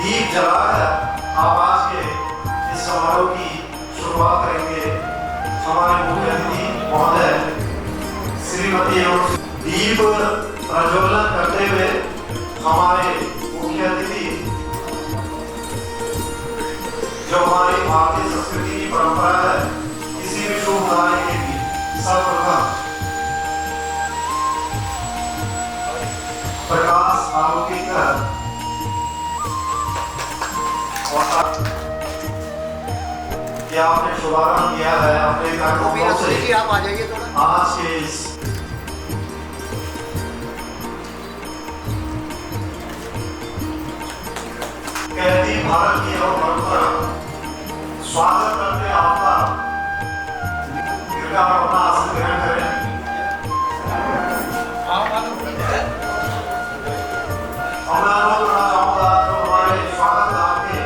दीप जलाकर आवाज के इस समारोह की शुरुआत करेंगे हमारे मुख्य अतिथि महोदय श्रीमती एवं दीप प्रज्वलन करते हुए हमारे मुख्य अतिथि जो हमारी भारतीय संस्कृति की परंपरा है किसी भी शुभ कार्य के लिए सर्वप्रथम प्रकाश आलोकित कर क्या आपने शुभारंभ किया है अपने कार्यक्रमों से। आप आ जाइए थोड़ा। आज के इस कहती भारत की और परंपरा स्वागत करते आपका कृपया अपना आसन ग्रहण करें। और मैं अनुरोध करना चाहूंगा जो हमारे स्वागत आपके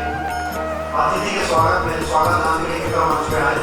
अतिथि के स्वागत में स्वागत नाम के लिए मंच पे आए।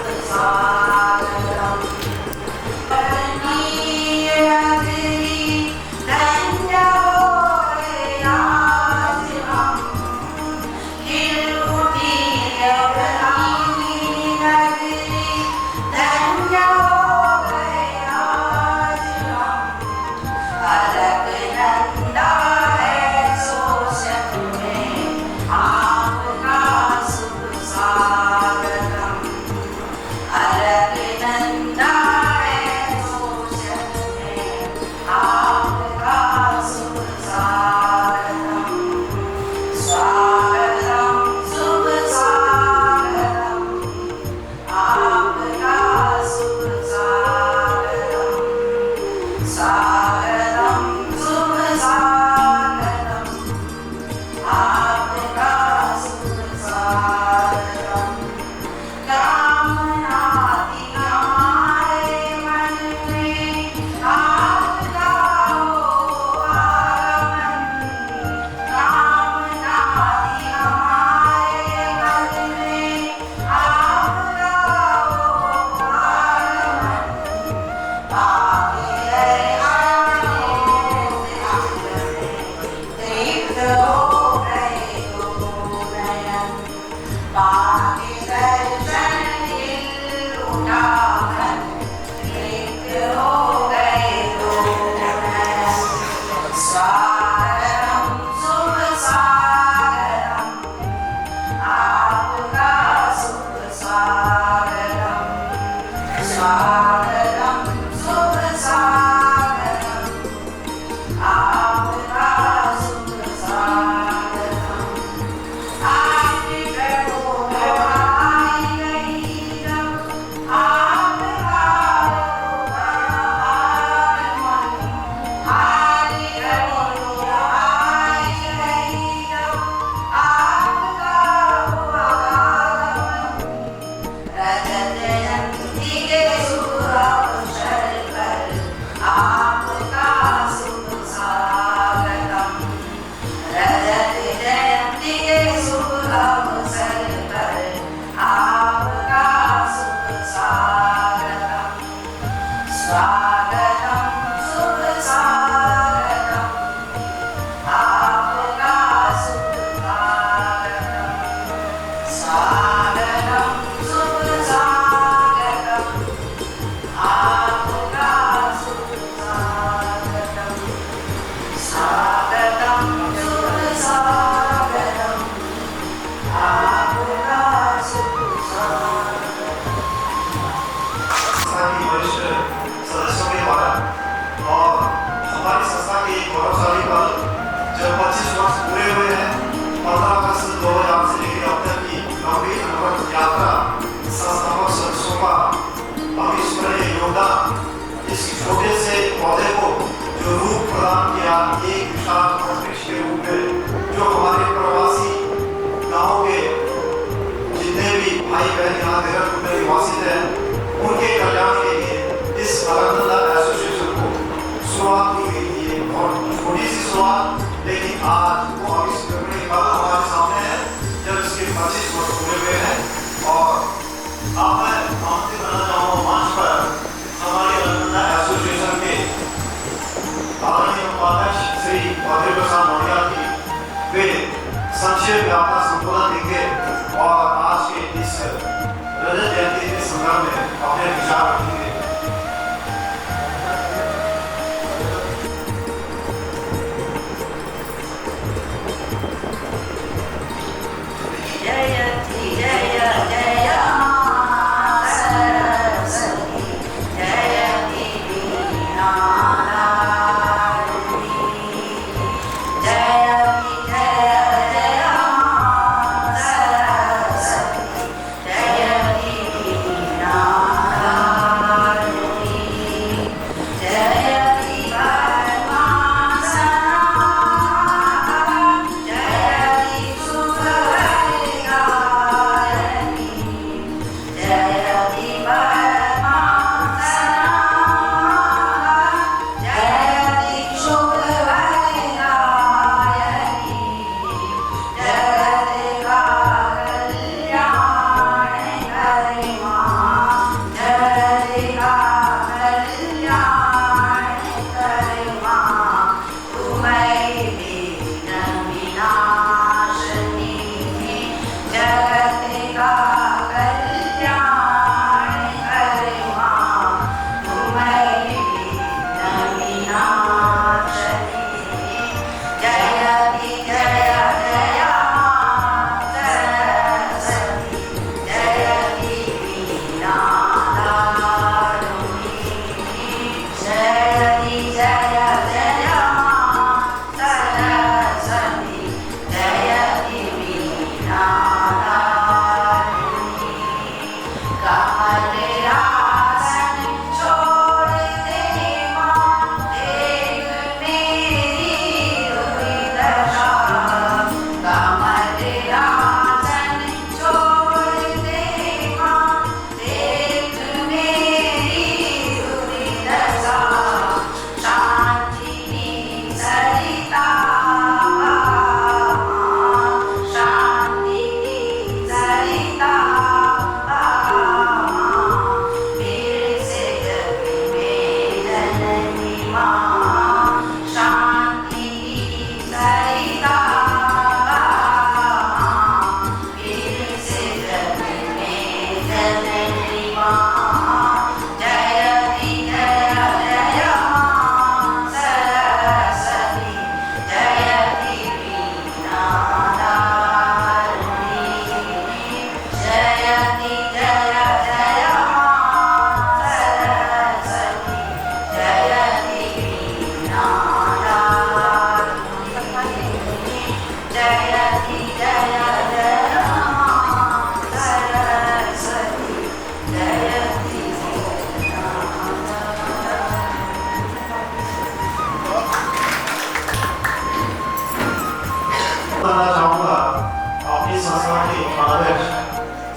मंच में अपना संबोधन देंगे और आज के इस रजत जयंती के संदर्भ में अपने विचार रखेंगे।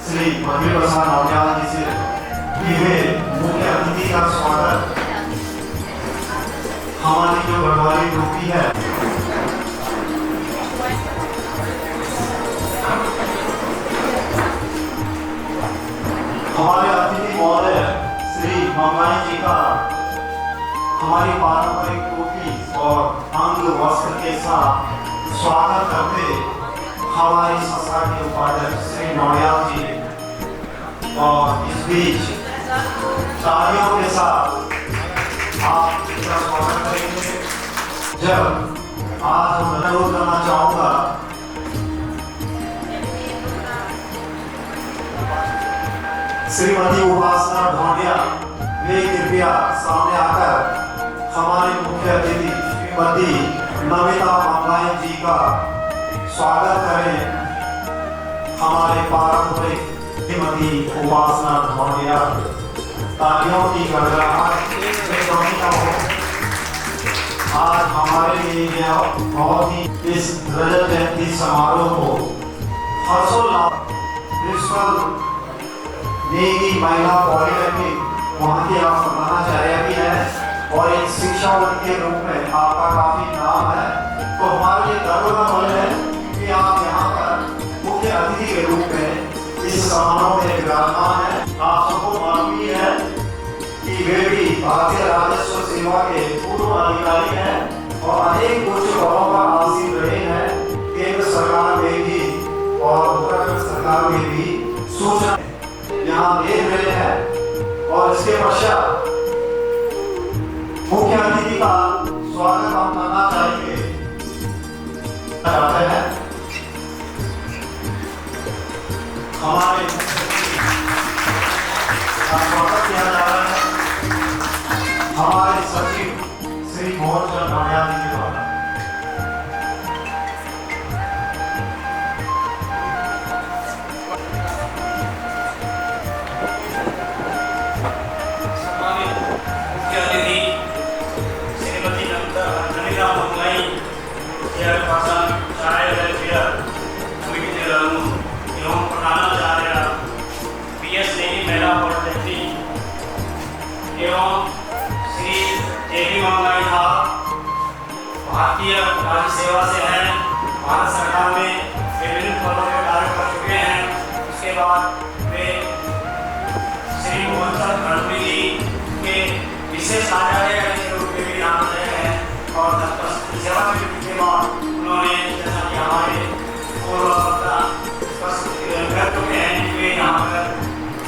श्री मधुर प्रसाद नौटियाल जी से कि वे मुख्य अतिथि का स्वागत हमारी जो गढ़वाली टोपी है हमारे अतिथि महोदय श्री मंगाई जी का हमारी पारंपरिक टोपी और अंग वस्त्र के साथ स्वागत करते हमारी संस्था के उपाध्यक्ष श्री नौटियाल जी और इस बीच तालियों के साथ आप इनका स्वागत करेंगे। जब आज मैं अनुरोध करना चाहूँगा श्रीमती उपासना ढोंडिया, वे कृपया सामने आकर हमारे मुख्य अतिथि श्रीमती नमिता मंगाई जी का स्वागत करें। हमारे पारंपरिक श्रीमती उपासना ढोंडिया, तालियों की गड़गड़ाहट हो। आज हमारे लिए बहुत ही इस रजत जयंती समारोह को हर्षोल्लास प्रिंसिपल नेगी महिला पॉलिटेक्निक वहाँ की आप सराहना भी है और एक शिक्षाविद के रूप में आपका काफी नाम है, तो हमारे लिए गर्व का पल है कि आप यहाँ पर मुख्य अतिथि के रूप में इस समारोह में विराजमान है। आप सबको मालूम ही है कि वे भी भारतीय राजस्व सेवा के पूर्व अधिकारी हैं और अनेक उच्च पदों पर आसीन रहे हैं। केंद्र सरकार में भी प्रकार के भी सूचना यहाँ दे रहे हैं। और इसके पश्चात मुख्य अतिथि का स्वागत हम करना चाहेंगे चाहते हैं। हमारे स्वागत किया जा रहा है हमारे सचिव श्री मोहन चंद भाटिया के द्वारा। भारतीय राज्य सेवा से हैं, भारत सरकार में विभिन्न पदों पर कार्य कर चुके हैं। उसके बाद वे श्री मोहन चंद भाटिया जी के विशेष आचार्य के रूप में भी नाम रहे हैं। और सेवा के बाद उन्होंने जैसा कि हमारे पूर्व वक्ता कर चुके हैं कि वे यहाँ पर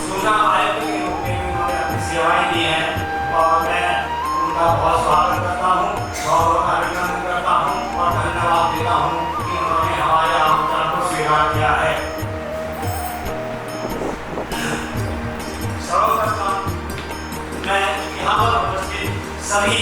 सूचना आयुक्त के रूप में भी उन्होंने अपनी सेवाएं दी हैं। और मैं उनका बहुत स्वागत करता हूँ, बहुत अभिनंदन करता हूँ और धन्यवाद देता हूँ कि उन्होंने हमारे आमंत्रण को स्वीकार किया है। सर्वप्रथम मैं यहाँ पर उपस्थित सभी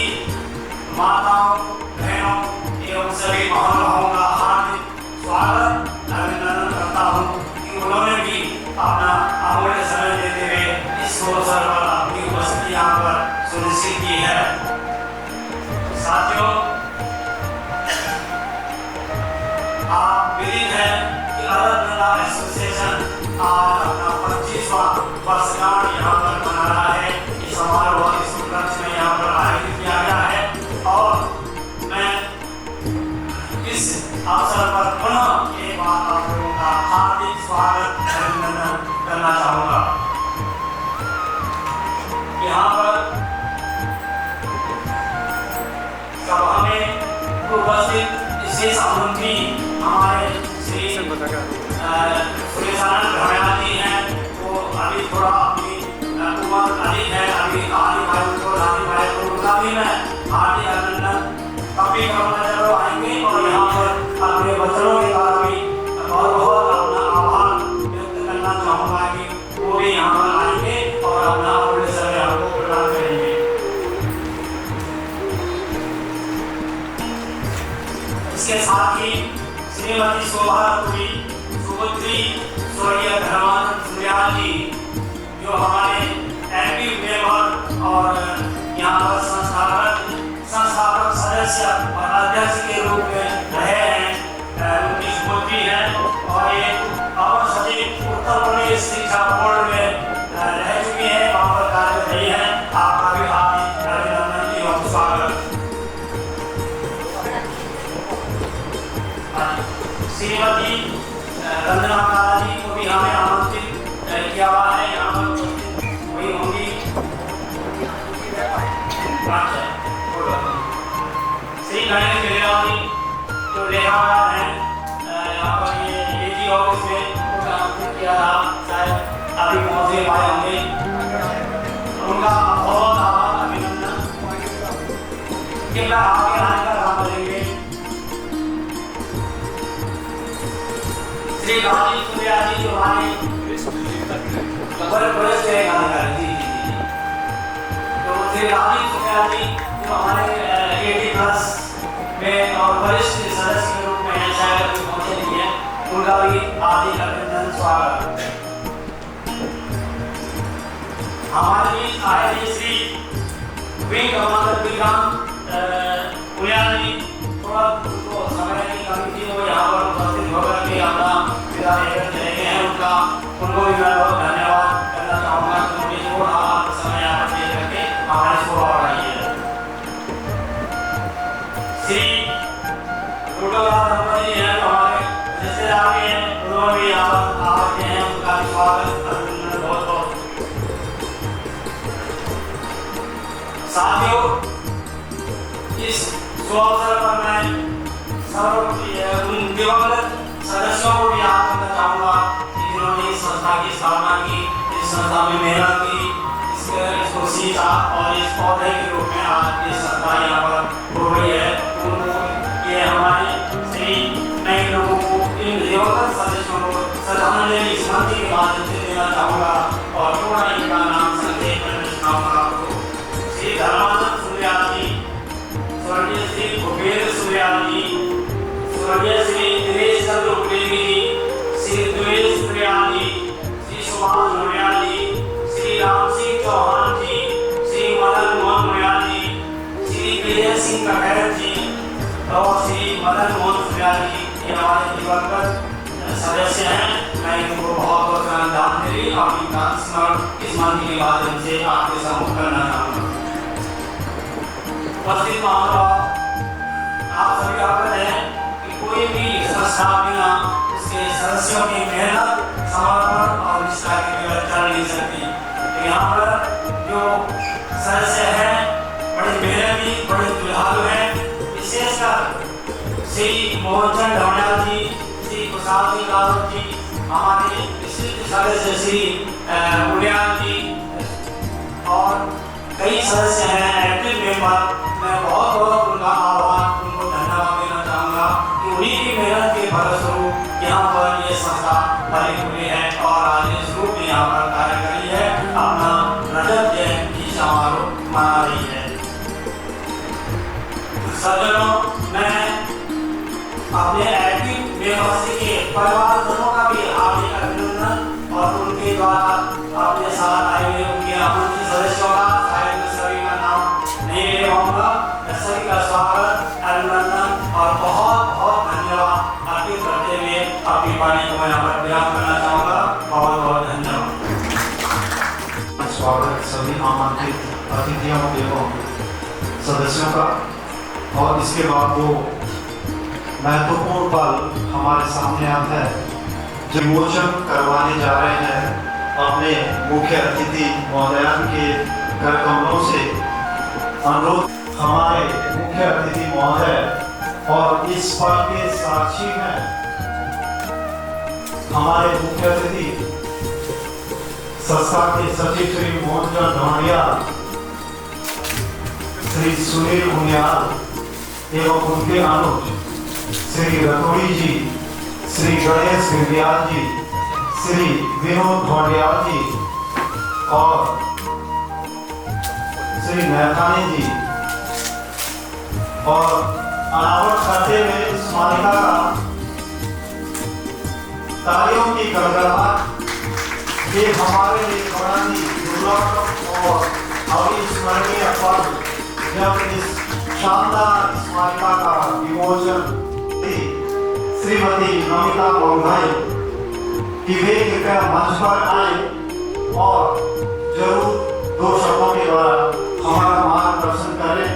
माताओं, बहनों एवं सभी महानुभावों का हार्दिक स्वागत अभिनंदन करता हूँ कि उन्होंने भी अपना अमूल्य समय देते हुए इस अवसर पर अपनी उपस्थिति यहाँ पर सुनिश्चित की है। साथियों, आप विदित है कि अरब गंगा एसोसिएशन आज अपना 25वां वर्षगांठ यहाँ पर मना रहा है। इस समारोह इस उपलक्ष्य में यहाँ पर आयोजित किया गया है और मैं इस अवसर पर पुनः एक बार आप लोगों का हार्दिक स्वागत अभिनंदन करना चाहूँगा। यहाँ पर सभा में उपस्थित विशेष अतिथि हमारे श्री सुरेशानंद भाटिया जी हैं। वो अभी थोड़ा अपनी उम्र अधिक है, अभी आदि भाई को उनका भी मैं हार्दिक अभिनंदन कभी करूँगा जब आएंगे और यहाँ पर अपने बच्चों के द्वारा भी बहुत बहुत अपना आभार व्यक्त करना चाहूँगा कि वो भी यहाँ पर आएंगे और अपना अमूल्य समय हमको प्रदान करेंगे। इसके साथ ही श्रीमती शोभा सुपुत्री स्वर्गीय धर्मानंद सुंदरियाल जी जो हमारे एक्टिव मेंबर और यहाँ पर संस्थापक सदस्य और अध्यक्ष के रूप में रहे हैं, उनकी स्मृति है। और ये अपर सचिव उत्तर प्रदेश शिक्षा बोर्ड में रह चुकी है, वहाँ पर कार्य कर रही है। आपका भी हार्दिक अभिनंदन एवं स्वागत। श्रीमती रंजना काला जी को भी हमें आमंत्रित किया हुआ है, यहाँ पर वही होंगी। श्री गणेश गिरिवाली जो लेखाकार हैं, यहाँ पर ये एजी ऑफिस में उनको आमंत्रित किया था, शायद अभी पहुँचे आए होंगे। उनका बहुत आभार अभिनंदन कि मैं आगे आने का काम करेंगे। श्री राजीव सुंदरिया जी जो हमारे वरिष्ठ अधिकारी जी तो श्री राजीव सुंदरिया जी जो हमारे 80+ में और वरिष्ठ सदस्य के रूप में शायद अभी पहुंचे नहीं है, उनका भी हार्दिक अभिनंदन स्वागत। हमारे बीच आए थे श्री विंग कमांडर विक्रांत पुनियाल जी, थोड़ा उनको समय की कमी थी, वो यहाँ पर उपस्थित होकर के अपना विदा लेकर चले गए हैं। उनको भी मैं बहुत धन्यवाद करना चाहूँगा कि उन्होंने थोड़ा समय यहाँ पर दे करके हमारे शोभा बढ़ाई है। श्री टोटोलाल दंपति हैं, हमारे रिश्तेदार भी हैं, उन्होंने भी यहाँ पर आते हैं, उनका भी स्वागत अभिनंदन बहुत बहुत। साथियों, इस शुभ अवसर पर मैं सर्व उन दिवंगत सदस्यों को भी याद करना चाहूँगा जिन्होंने संस्था में मेहनत की, इसको सींचा और इस पौधे के रूप में आज ये संस्था यहाँ पर हो रही है। उनको ये हमारे सही नए लोगों को, इन दिवंगत सदस्यों को श्रद्धांजलि इस मंत्री के माध्यम से देना चाहूँगा और थोड़ा इनका नाम संक्षेप में सुनाऊंगा आपको। श्री धर्मानंद सूर्याल जी, स्वर्गीय श्री भूपेंद्र सूर्याल जी, स्वर्गीय श्री दिनेश चंद्र उपेंद्र जी, श्री द्वेष सूर्याल जी, श्री सुभाष नोयाल जी, श्री राम सिंह चौहान जी, श्री मदन मोहन नोयाल जी, श्री विजय सिंह कटहर जी और श्री मदन मोहन सूर्याल जी, ये हमारे दिवंगत सदस्य हैं। मैं इनको बहुत बहुत श्रद्धांजलि और इनका स्मरण इस मंत्र के माध्यम से आपके सम्मुख करना चाहूँगा। उपस्थित महानुभाव, आप सभी अवगत हैं कि कोई भी संस्था बिना उसके सदस्यों की मेहनत, समर्पण और निष्ठा के बगैर चल नहीं सकती। यहाँ पर जो सदस्य हैं बड़े मेहनती, बड़े जुझारू हैं। विशेषकर श्री मोहनचंद ढोंडियाल जी, श्री कुशाल सिंह रावत जी, हमारे विशिष्ट सदस्य श्री उड़ियाल जी और कई सदस्य हैं एक्टिव मेंबर। मैं बहुत बहुत उनका आभार, उनको धन्यवाद देना चाहूँगा कि उन्हीं की मेहनत के फलस्वरूप यहाँ पर ये संस्था फली फूली है और आज इस रूप में यहाँ पर कार्य कर रही है, अपना रजत जयंती समारोह मना रही है। सज्जनों, मैं अपने एक्टिव मेंबर्स के परिवारजनों का भी हार्दिक अभिनंदन और उनके द्वारा अपने साथ आए हुए उनके आमंत्रित सदस्यों का शायद सभी का नाम नहीं ले पाऊंगा। सभी का स्वागत, अभिनंदन और बहुत बहुत धन्यवाद अर्पित करते हुए अपनी वाणी को मैं यहाँ पर विराम करना चाहूँगा। बहुत बहुत धन्यवाद। स्वागत सभी आमंत्रित अतिथियों एवं सदस्यों का। और इसके बाद वो महत्वपूर्ण पल हमारे सामने आता है जो विमोचन करवाने जा रहे हैं अपने मुख्य अतिथि महोदयान के कर कमलों से। अनुरोध हमारे मुख्य अतिथि महोदय और इस पल के साक्षी हैं हमारे मुख्य अतिथि संस्था के सचिव श्री मोहनचंद ढोंडियाल, श्री सुनील उनियाल एवं उनके अनुज श्री रतोड़ी जी, श्री गणेश गिरदियाल जी, श्री विनोद ढोंडियाल जी और श्री नैथानी जी। और अनावरण करते हुए इस मालिका का तालियों की गड़गड़ाहट ये हमारे लिए बड़ा ही दुर्लभ और अविस्मरणीय पल जब इस शानदार स्मारिका का विमोचन श्रीमती नमिता बोंगाई की वे कृपया मंच पर आए और जरूर दो शब्दों के द्वारा हमारा मार्गदर्शन करें।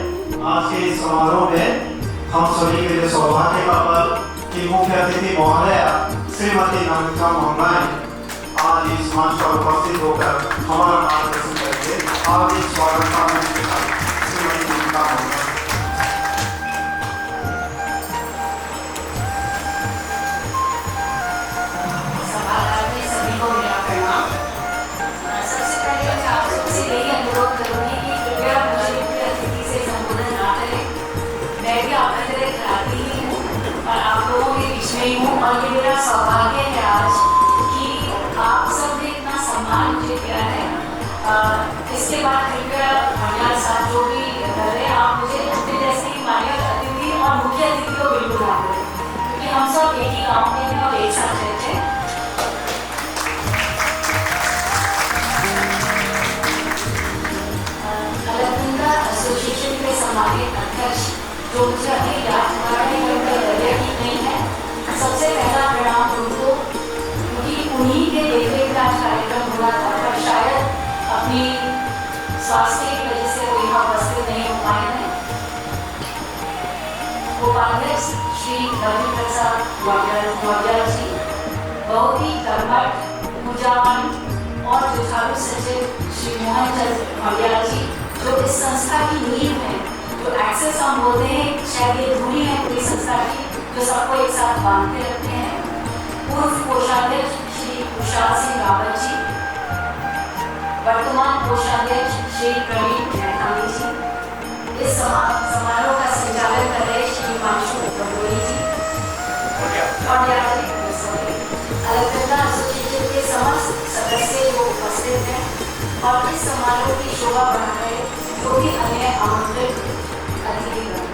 आज के इस समारोह में हम सभी के लिए सौभाग्य का पल कि मुख्य अतिथि महोदया श्रीमती नमिता बोंगाई आज इस मंच पर उपस्थित होकर हमारा मार्गदर्शन करेंगे। आज इस स्वागत का श्रीमती नमिता बोंगाई। और ये मेरा सौभाग्य है आज कि आप सब ने इतना सम्मान मुझे किया है। इसके बाद कृपया भैया साहब जो भी कर रहे हैं आप मुझे अपने जैसे ही मान्य अतिथि और मुख्य अतिथि को बिल्कुल ना करें क्योंकि हम सब एक ही गाँव में हैं और एक साथ रहते हैं। अलकनंदा एसोसिएशन के सम्मानित अध्यक्ष जो मुझे अभी याद नहीं है, सबसे पहला प्रणाम उनको क्योंकि उन्हीं के देखरेख का कार्यक्रम हुआ था पर शायद अपनी स्वास्थ्य की वजह से वो यहाँ उपस्थित नहीं हो पाए हैं। उपाध्यक्ष श्री रवि प्रसाद ग्वालियर जी, बहुत ही कर्मठ, ऊर्जावान और जुझारू सचिव श्री मोहनचंद ढोंडियाल जी जो इस संस्था की नींव है। जो एक्सेस हम बोलते हैं शायद ये धुरी है पूरी संस्था की जो सबको एक साथ बांधते रखते हैं। पूर्व कोषाध्यक्ष श्री कुशाल सिंह रावत जी, वर्तमान कोषाध्यक्ष श्री प्रवीण मैथानी जी, इस समारोह का संचालन कर रहे श्री हिमांशु गंगोली जी, अलकनंदा एसोसिएशन के समस्त सदस्य जो उपस्थित हैं और इस समारोह की शोभा बढ़ा रहे जो भी अन्य आमंत्रित अतिथिगण,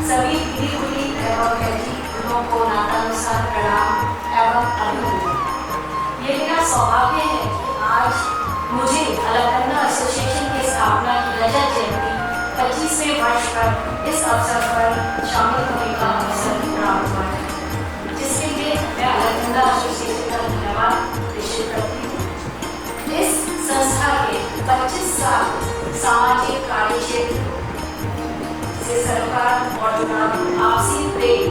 सभी दीदी कुली एवं बहनी को नातानुसार प्रणाम एवं अभिनंदन। ये मेरा सौभाग्य है कि आज मुझे अलकनंदा एसोसिएशन की स्थापना की रजत जयंती 25वें वर्ष पर इस अवसर पर शामिल होने का अवसर प्राप्त हुआ है, जिसके लिए मैं अलकनंदा एसोसिएशन का धन्यवाद प्रेषित करती हूँ। इस संस्था के 25 साल सामाजिक कार्य क्षेत्र से सरकार और आपसी प्रेम,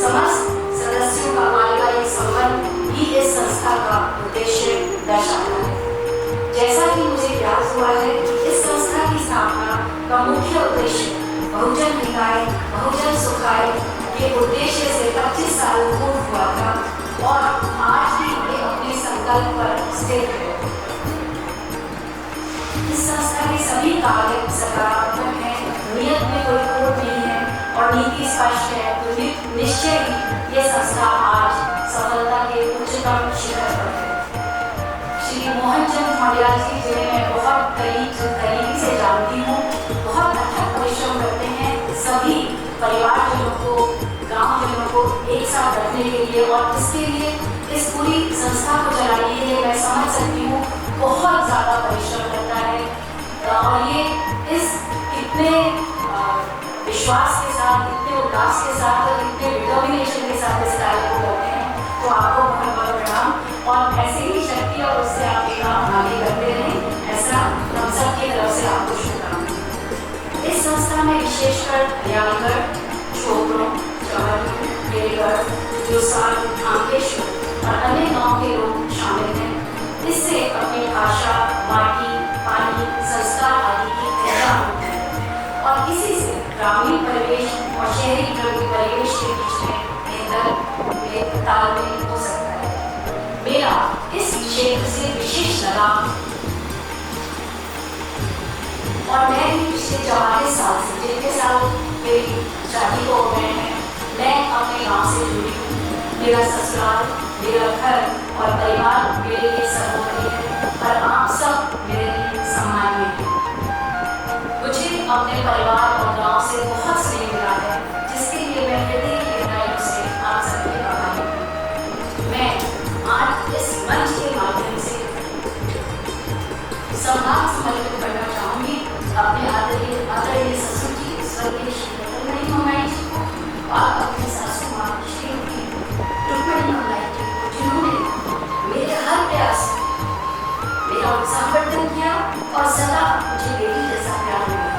समस्त सदस्यों का पारिवारिक संबंध ही इस संस्था का उद्देश्य दर्शाता है। जैसा कि मुझे ज्ञात हुआ है कि इस संस्था की स्थापना का मुख्य उद्देश्य बहुजन हिताय बहुजन सुखाय के उद्देश्य से 25 साल पूर्व हुआ था और आज भी ये अपने संकल्प पर स्थिर है। इस संस्था के सभी कार्य सकारात्मक हैं, नियत में कोई खोट नहीं है और नीति स्पष्ट है, तो निश्चय ही ये संस्था आज सफलता के उच्चतम शिखर पर है। श्री मोहनचंद मंडियाल जी, जिन्हें मैं बहुत करीबी से जानती हूँ, बहुत अथक परिश्रम करते हैं सभी परिवारजनों को, गांवजनों को एक साथ रखने के लिए, और इसके लिए इस पूरी संस्था को चलाने के लिए मैं समझ सकती हूँ बहुत ज़्यादा परिश्रम करता है। और ये इस इतने विश्वास के साथ, इतने उल्लास के साथ और इतने डिटर्मिनेशन के साथ इस कार्य को करते हैं, तो आपको बहुत बहुत प्रणाम और ऐसे ही शक्ति और उससे आप ये काम आगे करते रहें, ऐसा हम सब की तरफ से आपको शुभकामनाएं। इस संस्था में विशेषकर हरियाणगढ़, छोकरों, चवरपुर, देवगढ़, जोसार, अंकेश्वर और अन्य गाँव के लोग शामिल हैं। इससे अपनी भाषा, माटी, पानी, संस्कार आदि की पहचान होती है और इसी से ग्रामीण परिवेश और शहरी परिवेश के बीच में बेहतर तालमेल हो सकता है। मेरा इस क्षेत्र से विशेष लगाव और मैं भी पिछले 44 साल से, जितने साल मेरी शादी को हो गए हैं, मैं अपने गांव से जुड़ी हूँ। मेरा ससुराल, मेरा घर और परिवार मेरे लिए सर्वोपरि है और आप सब मेरे लिए सम्मानीय हैं। मुझे अपने परिवार और गांव से बहुत स्नेह मिला है, जिसके लिए मैं हृदय की गहराइयों से आप सबके आभारी हूँ। मैं आज इस मंच के माध्यम से सम्मान समर्पित करना चाहूँगी अपने आदरणीय ससुर जी, स्वर्गीय श्री रतनमणि मोहन जी को और अपनी सासू माँ श्रीमती रुक्मणी मोहन जी को, जिन्होंने मेरे हर प्रयास मेरा उत्साहवर्धन किया और सदा मुझे बेटी जैसा प्यार मिला।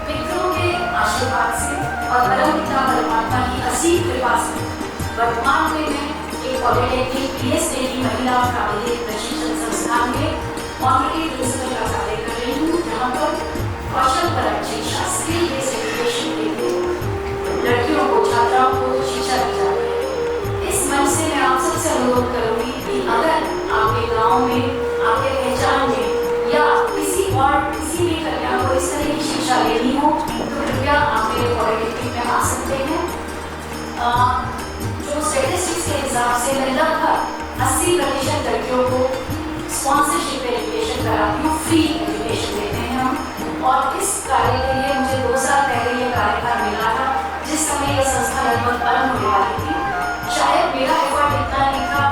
मित्रों के आशीर्वाद से और परमपिता परमात्मा की असीम कृपा से वर्तमान में मैं एक पॉलिटेक्निक PhD महिला प्राविधिक प्रशिक्षण संस्थान में ऑनरेरी प्रिंसिपल का कार्य कर रही हूँ, जहाँ पर कौशल परक शिक्षा, स्किल बेस्ड एजुकेशन के लिए लड़कियों को, छात्राओं को शिक्षा दी जाती है। इस मंच से मैं आप सबसे अनुरोध करूँगी कि अगर आपके गाँव में, आपके पहचान में या किसी भी कन्या को इस तरह की शिक्षा लेनी हो, तो कृपया आप मेरे पॉलिटेक्निक में आ सकते हैं। जो स्टैटिस्टिक्स के हिसाब से मैं लगभग 80% लड़कियों को स्पॉन्सरशिप एजुकेशन कराती हूँ, फ्री एजुकेशन देते हैं हम। और इस कार्य के लिए मुझे 2 साल पहले ये कार्यभार मिला था, जिस समय यह संस्था लगभग बंद होने वाली थी। शायद मेरा एफर्ट इतना नहीं था,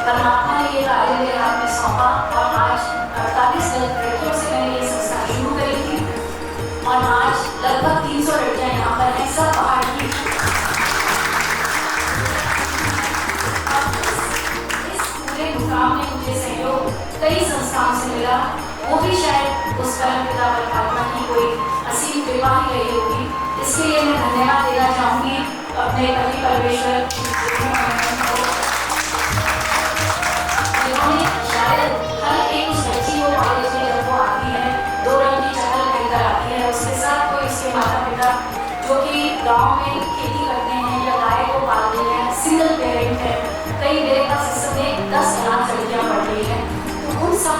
परमात्मा ने ये कार्य मेरे हाथ में सौंपा और आज 48 लड़कियों से मैंने ये संस्था शुरू करी थी और आज लगभग 300 लड़कियां यहाँ पर हैं, सब बाहर की। इस पूरे मुकाम में मुझे सहयोग कई संस्थाओं से मिला, वो भी शायद उस परमपिता परमात्मा की कोई असीम कृपा ही रही होगी। इसके लिए मैं धन्यवाद देना चाहूँगी अपने पति परमेश्वर, जिन्होंने शायद हर एक उस बच्ची को कॉलेज में जब वो आती है, 2 रंग की चप्पल पहनकर आती है, उसके साथ कोई इसके माता पिता जो कि गांव में खेती करते हैं या गाय को पालते हैं, सिंगल पेरेंट है, कई मेरे पास इस समय 10 अनाथ लड़कियाँ पढ़ रही हैं, तो उन सब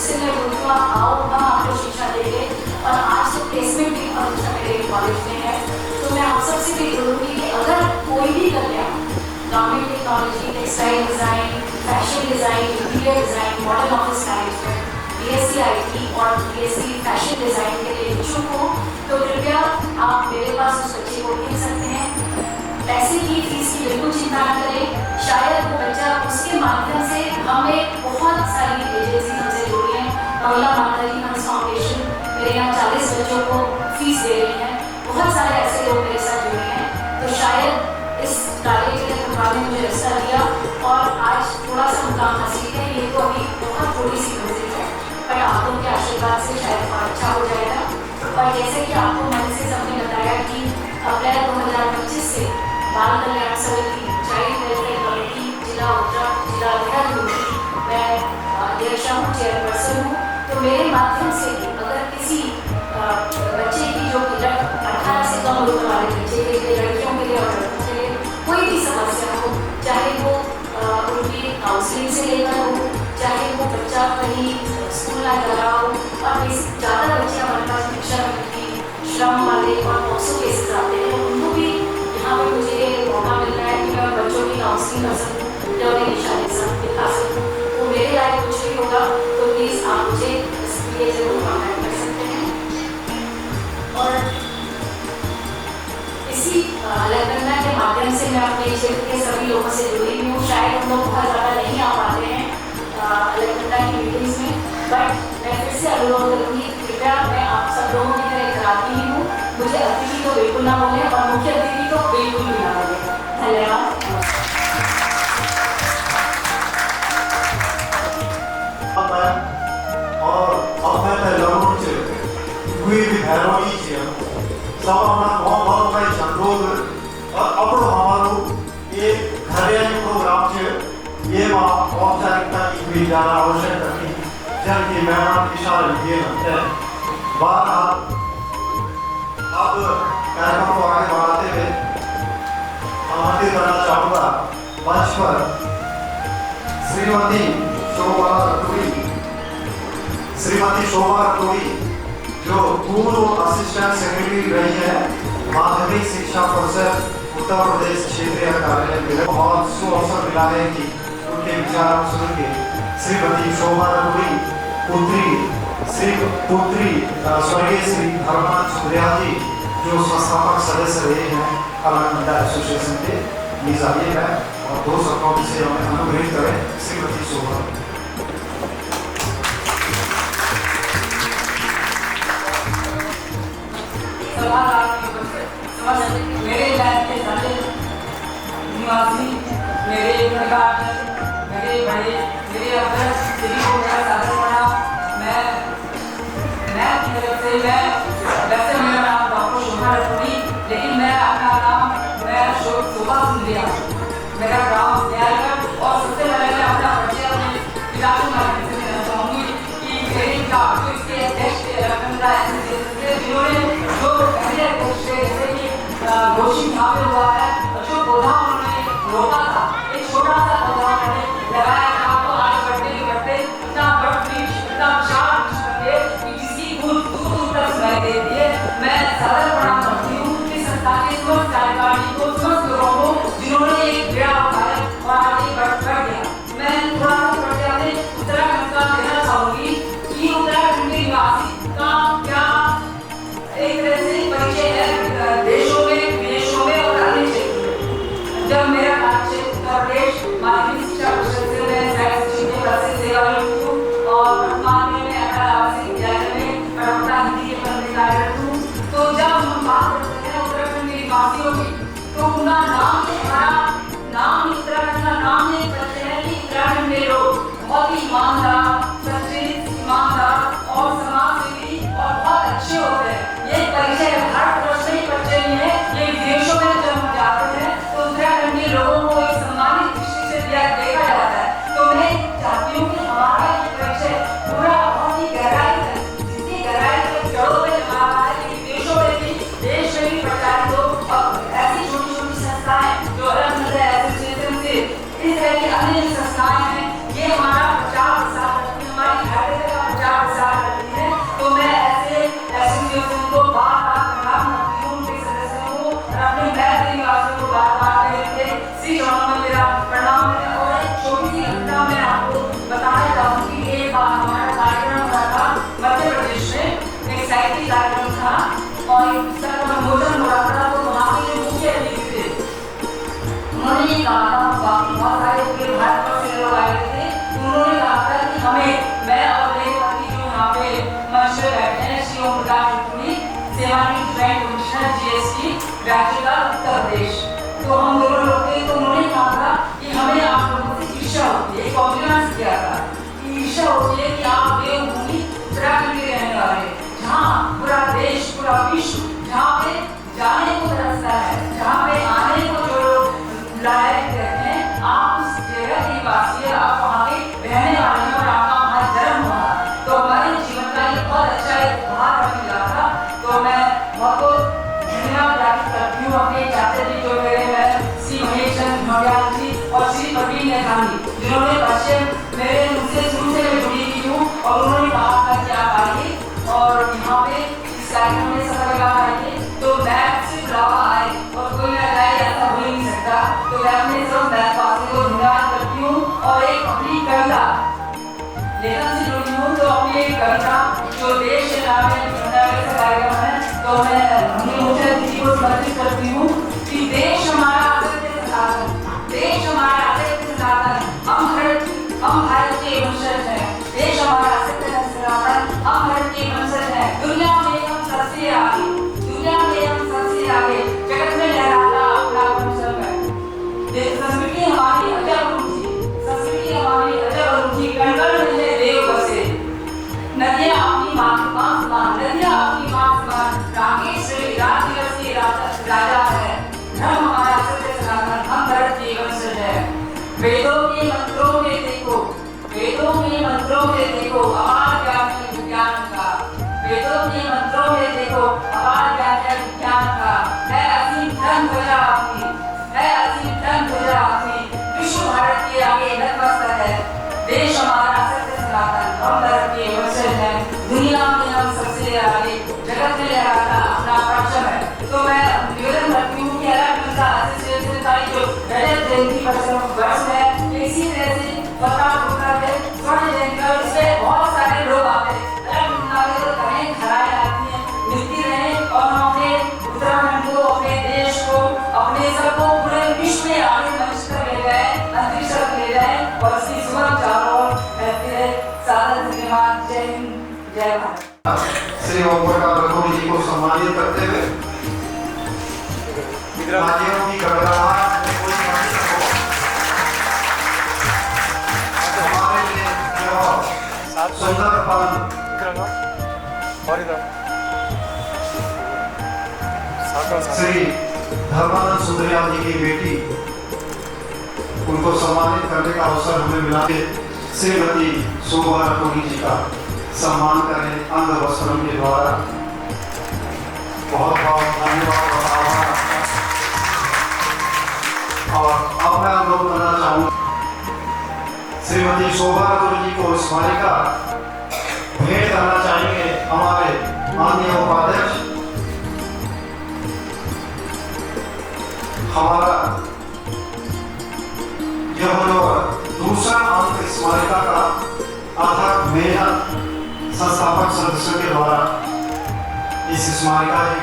उससे मैं बोलती हूँ आप आओ, हम आपको शिक्षा देंगे। और आज तो प्लेसमेंट भी बहुत अच्छा मेरे कॉलेज में है। तो मैं आप सबसे भी बोलूँगी कि अगर कोई भी कन्या garment technology, textile design, fashion design, interior design, modern office management, BSc IT और BSc फैशन डिज़ाइन के लिए इच्छुक हो तो कृपया आप मेरे पास उस बच्चे को भेज सकते हैं। पैसे की फीस की बिल्कुल चिंता न करें। शायद वो बच्चा उसके माध्यम से हमें बहुत सारी एजेंसी हमसे जुड़ी हैं। महिला माताजी मंच फाउंडेशन मेरे यहाँ 40 बच्चों को फीस दे रही है। बहुत सारे ऐसे लोग मेरे साथ जुड़े हैं। तो शायद इस कार्य के लिए भगवान ने मुझे रास्ता दिया और आज थोड़ा सा मुकाम हासिल है। ये तो अभी बहुत थोड़ी सी मंजिल है, पर आप लोगों के आशीर्वाद से शायद और अच्छा हो जाएगा। और जैसे कि आपको मन से सबने बताया कि अप्रैल 2025 से बाल कल्याण समिति, चाइल्ड वेलफेयर कमेटी, जिला उत्तराखंड, जिला देहरादून की मैं अध्यक्षा हूँ, चेयरपर्सन हूँ। तो मेरे माध्यम से भी अगर किसी बच्चे की जो 18 से कम उम्र वाले बच्चे के लिए, लड़कियों के लिए और लड़कों के लिए कोई भी समस्या हो, चाहे वो उनकी काउंसलिंग से लेकर हो, चाहे वो बच्चा कहीं स्कूल ना जा रहा हो, और ज़्यादा बच्चे हमारे पास शिक्षा की श्रम वाले और पॉक्सो केसेस आते हैं, उनको भी यहाँ पर मुझे मौका मिल रहा है कि मैं बच्चों की काउंसलिंग कर सकूँ या उन्हें दिशा दिखा सकूँ। तो मेरे लायक कुछ भी होगा तो प्लीज़ आप मुझे इसके लिए ज़रूर कॉन्टैक्ट कर सकते हैं। और इसी अलकनंदा के माध्यम से मैं अपने क्षेत्र के सभी लोगों से जुड़ी हुई हूँ। शायद हम लोग बहुत ज़्यादा नहीं आ पाते हैं अलकनंदा की मीटिंग्स में, बट मैं फिर से अनुरोध करूँगी कृपया, मैं आप सब लोगों की तरह कराती ही हूँ। मुझे अतिथि तो बिल्कुल ना बोले और मुख्य अतिथि तो बिल्कुल भी ना बोले। धन्यवाद। और अपने लड़ों से कोई भी भैरवी से सब अपना बहुत भाई संरोध और अपनो हमारो ये घरेलू प्रोग्राम से ये औपचारिकता की भी जाना आवश्यक है। जन की मेहमान इशारा ये है बात अब कार्यक्रम को आगे बढ़ाते हुए आमंत्रित करना चाहूँगा मंच पर श्रीमती शोभा रतोड़ी जो पूर्व असिस्टेंट सेक्रेटरी रही है माध्यमिक शिक्षा परिषद उत्तर प्रदेश क्षेत्रीय कार्यालय में। बहुत सुअवसर मिला है कि उनके विचार सुन के श्रीमती शोभा रतोड़ी पुत्री स्वर्गीय श्री धर्मानंद सुप्रिया जी जो संस्थापक सदस्य रहे हैं अलकनंदा एसोसिएशन के, प्लीज आइए मैं और 2 शब्दों से हमें अनुग्रहित करें श्रीमती शोभा। मेरे इलाके के सारे निवासी, मेरे परिवार, मेरे बड़े, मेरे अध्यक्ष सभी को मेरा सादर प्रणाम। मैं की तरफ से वैसे मेरा नाम डॉक्टर शोभा रतोड़ी, लेकिन मैं अपना नाम मैं शोभा सुंदरिया, मेरा गाँव दयालगढ़। और सबसे पहले मैं अपना परिचय अपने पिता के माध्यम से देना चाहूँगी कि मेरे पिता जो इसके अध्यक्ष अलकनंदा एसोसिएशन के, जिन्होंने जो पहले अध्यक्ष जैसे कि घोषित यहाँ पे हुआ है, जो पौधा उन्होंने रोका था, एक छोटा सा पौधा उन्होंने लगाया था, तो आज बढ़ते इतना बड़ा वृक्ष, इतना विशाल वृक्ष बन गए कि जिसकी दूर दूर तक सुनाई देती है। मैं सादर प्रणाम करती हूँ इस संस्था के समस्त कार्यकारिणी को, समस्त लोगों को जिन्होंने एक बेड़ा उठाया और आगे बढ़ गया। मैं थोड़ा सा परिचय अपने उत्तराखंड का देना चाहूँगी कि उत्तराखंड के निवासी का क्या एक तरह से परिचय है देशों में, विदेशों में और अन्य क्षेत्रों में। जब मेरा राज्य उत्तर प्रदेश माध्यमिक शिक्षा परिषद से मैं सहायक शिक्षक पद से सेवानिवृत्त हूँ और वर्तमान में मैं अटल आवासीय विद्यालय में प्रवक्ता हिंदी के पद में कार्यरत हूँ। तो जब हम बात करते हैं उत्तराखंड के निवासियों की, तो उनका नाम हमारा नाम उत्तराखंड का नाम एक परिचय है कि उत्तराखंड के लोग बहुत ही ईमानदार, सच्चे, ईमानदार और समाजसेवी और बहुत अच्छे होते हैं। ये परिचय भारतवर्ष में परिचय नहीं है, ये विदेशों में जब हम जाते हैं तो उत्तराखंड के लोगों को एक सम्मानित दृष्टि से देखा जाता है। तो मैं चाहती हूँ कि हमारा ये परिचय पूरा बहुत ही गहराई तक, जितनी गहराई तक जड़ों में जमा रहा है कि विदेशों में भी, देश में भी प्रचारित हो। और ऐसी छोटी छोटी संस्थाएं जो अलकनंदा एसोसिएशन से इस तरह की अन्य संस्थाएं हैं, ये हमारा प्रचार प्रसार आप उस जगह के वासी हैं, आप वहाँ के रहने वाले हैं और आपका वहाँ जन्म हुआ, तो हमारे जीवन का एक बहुत अच्छा एक उपहार हमें मिला था। तो मैं बहुत धन्यवाद व्यक्त करती हूँ अपने चाचा जी जो मेरे हैं श्री महेश चंद्र मौर्य जी और श्री प्रवीण नेथानी, जिन्होंने पश्चिम मेरे मुझसे शुरू से मैं जुड़ी हुई हूँ और उन्होंने कहा था कि आप आइए और यहाँ पे इस कार्यक्रम में सफल आइए। तो मैं सिर्फ बुलावा आए और कोई ना जाए ऐसा हो ही नहीं सकता। तो मैं अपने सब देशवासियों को धन्यवाद करती हूँ और एक अपनी कविता लेखन से जुड़ी हूँ। तो अपनी एक कविता जो देश के नाम में कार्यक्रम है, तो मैं अपनी मुझे दीदी को समर्पित करती हूँ कि देश हमारा आदर्श साधन, देश हमारा आदर्श साधन, हम भारत के वंशज हैं। देश हमारा आदर्श साधन, हम भारत के वंशज हैं। दुनिया में हम सबसे आगे, दुनिया में हम सबसे आगे, जगत में लहराता अपना वंशज है। संस्कृति हमारी अजब रुचि, संस्कृति हमारी अजब रुचि, कण-कण में देव बसे। नदियाँ अपनी माँ समान, नदियाँ अपनी माँ समान, रागेश्वरी राजरसी राजा है। धर्म हमारा सत्य सनातन, हम भारत के वंशज हैं। वेदों के मंत्रों में देखो, वेदों के मंत्रों में देखो अपार ज्ञान है विज्ञान का। वेदों के मंत्रों में देखो अपार ज्ञान है विज्ञान का। है असीम धन ध्वजा अपनी, है असीम धन ध्वजा अपनी, विश्व भारत के आगे नतमस्तक है। देश हमारा सत्य सनातन, हम भारत के वंशज हैं। दुनिया में हम सबसे आगे, जगत में लहराता अपना परचम है। तो मैं निवेदन करती हूँ कि जो रजत जयंती वर्ष है, इसी तरह से 15 अक्टूबर है स्वर्ण जयंती और इसमें बहुत सारे लोग आते हैं। तो कहीं खराएं आती हैं, मिलती रहे और हम अपने उत्तराखंड को, अपने देश को, अपने सबको पूरे विश्व में आगे मंच पर ले गए, अंतरिक्ष तक ले गए और इसकी सुबह चारों ओर कहते हैं। सादर धन्यवाद। जय हिंद, जय भारत। श्री ओम प्रकाश रघुवी जी को सम्मानित करते हुए राज्यों की गड़गड़ाहट में कोई कमी न हो, हमारे लिए यह सुंदर पल श्री धर्मानंद सुंदरियाल जी की बेटी, उनको सम्मानित करने का अवसर हमें मिला है। श्रीमती शोभा रघुवी जी का सम्मान करें अंग वस्त्रम के द्वारा। बहुत बहुत धन्यवाद और आभार। और अब मैं अनुरोध करना चाहूँगा श्रीमती शोभा रघुवी जी को स्मारिका भेंट करना चाहेंगे हमारे माननीय उपाध्यक्ष। हमारा यह दूसरा अंक स्मारिका का अर्थात मेहनत संस्थापक सदस्यों के द्वारा इस स्मारिका एक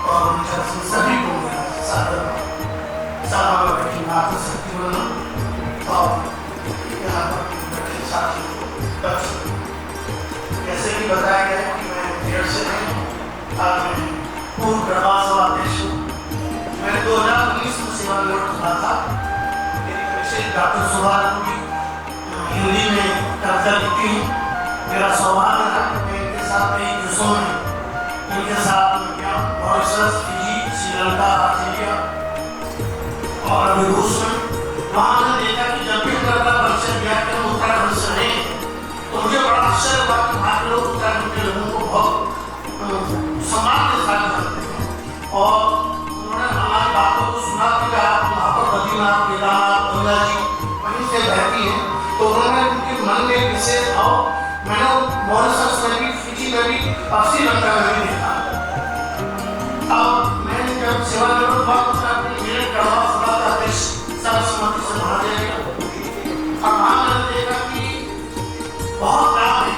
और सभी को जैसे कि बताया गया कि मैं देर से नहीं, आज मैं पूर्व प्रभासवा अध्यक्ष हूँ। मैंने 2019 में सेवानिवृत्त हुआ था। मेरी परिचय डॉक्टर सुभा रघुवी हिंदी में कविता लिखती हूँ। मेरा सौभाग्य था कि मैं इनके साथ में देशों में, इनके साथ में गया मॉरिशस, फिजी, श्रीलंका, ऑस्ट्रेलिया और अभी रूस में। वहाँ मैंने देखा कि जब भी उनका परिचय किया कि हम उत्तराखंड से रहे, तो मुझे बड़ा आश्चर्य हुआ कि वहाँ के लोग उत्तराखंड के लोगों को बहुत सम्मान के साथ करते हैं। और उन्होंने हमारी बातों को सुना कि आप वहाँ पर बद्रीनाथ, केदारनाथ, गंगा जी वहीं से बहती हैं। तो उन्होंने उनके मन में विशेष भाव मैंने मॉरिशस में भी, फिजी में भी और श्रीलंका में भी देखा। अब मैंने जब सेवानिवृत्त हुआ तो मेरे गढ़वा सभा का अध्यक्ष सर्वसम्मति से बना दिया गया। और वहाँ मैंने देखा कि बहुत लाभ है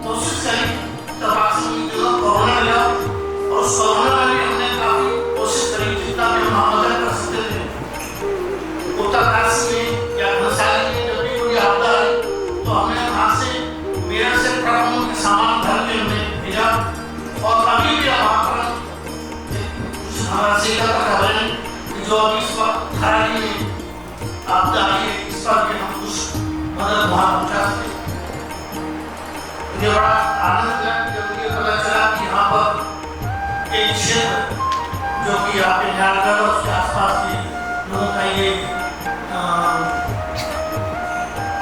कोशिश करी तपासी कोरोना लिया और उस कोरोना में भी हमने काफी कोशिश करी जितना भी हम मदद कर सकते थे। उत्तरकाशी में या घनसाली में जब भी कोई आपदा आई तो हमने वहाँ से मेरा से ट्रकों के सामान भर के हमने भेजा। और अभी भी वहाँ पर हमारा सेवा कर रहे हैं कि जो अभी इस वक्त खराली में आपदा आई है, इस पर भी हम कुछ मदद वहाँ पहुँचा सके। मुझे बड़ा आनंद लगा कि जब मुझे पता चला कि यहाँ पर कि आपके झारखंड और उसके आसपास के लोगों का ये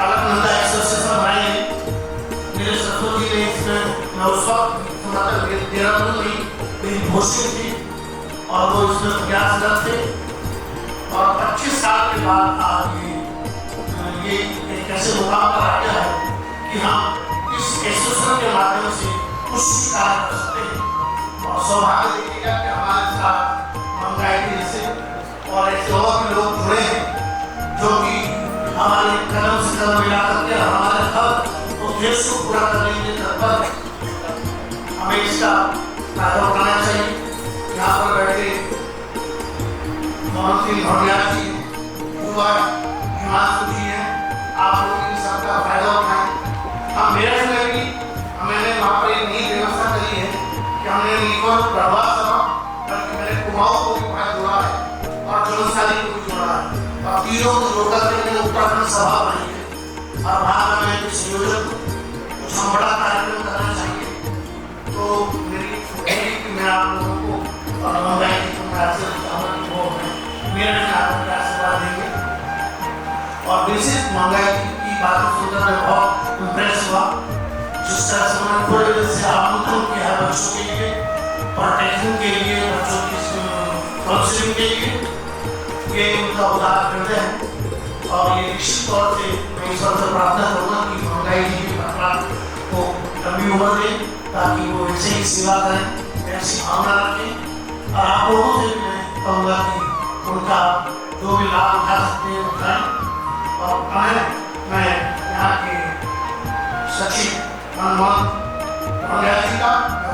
अलकनंदा एसोसिएशन बनाई है। मेरे ससुर जी ने इसमें मैं उस वक्त देहरादून में मेरी पोस्टिंग थी और वो इसमें प्रयासरत थे और 25 साल के बाद आज ये एक ऐसे मुकाम पर आ गया है कि हम इस एसोसिएशन के माध्यम से कुछ कार्य कर सकते हैं। और सौभाग्य देखिएगा कि हमारे साथ मंगाई जैसे और ऐसे और भी लोग जुड़े हैं जो कि हमारे कदम से कदम मिला करके हमारे हर उद्देश्य को पूरा करने के लिए तत्पर है। हमें इसका फायदा उठाना चाहिए। यहाँ पर बैठे मोहन सिंह भटिया जी, कुमार हिमांशु जी हैं, आप लोग इन सबका फायदा उठाएं। हम मेरा समय भी मैंने वहाँ पर एक नई व्यवस्था करी है कि हमने केवल प्रभाव सभा बल्कि मैंने कुमाऊं को भी वहाँ जोड़ा है और जनसाली को भी जोड़ा है और तीनों को जोड़कर मैंने उत्तराखंड सभा बनाई है और वहाँ मैं कुछ संयोजक कुछ हम बड़ा कार्यक्रम करना चाहिए। तो मेरी कि मैं आप लोगों को और मंगाई की मेरे आशीर्वाद देंगे और विशेष मंगाई की बातें सुनकर मैं बहुत इम्प्रेस हुआ। जिस तरह से उन्होंने थोड़े दिन से आमंत्रण किया है बच्चों के लिए और टेक्निंग के लिए, बच्चों की काउंसलिंग के लिए, ये उनका उदार हृदय है और ये निश्चित तौर से मैं ईश्वर से प्रार्थना करूँगा कि मंगाई जी की घटना को लंबी उम्र दें ताकि वो ऐसे ही सेवा करें, ऐसी भावना रखें। और आप लोगों से भी मैं कहूँगा कि उनका जो भी लाभ उठा सकते हैं उठाएं। और मैं यहाँ के सचिव मनमोहन मंगया जी का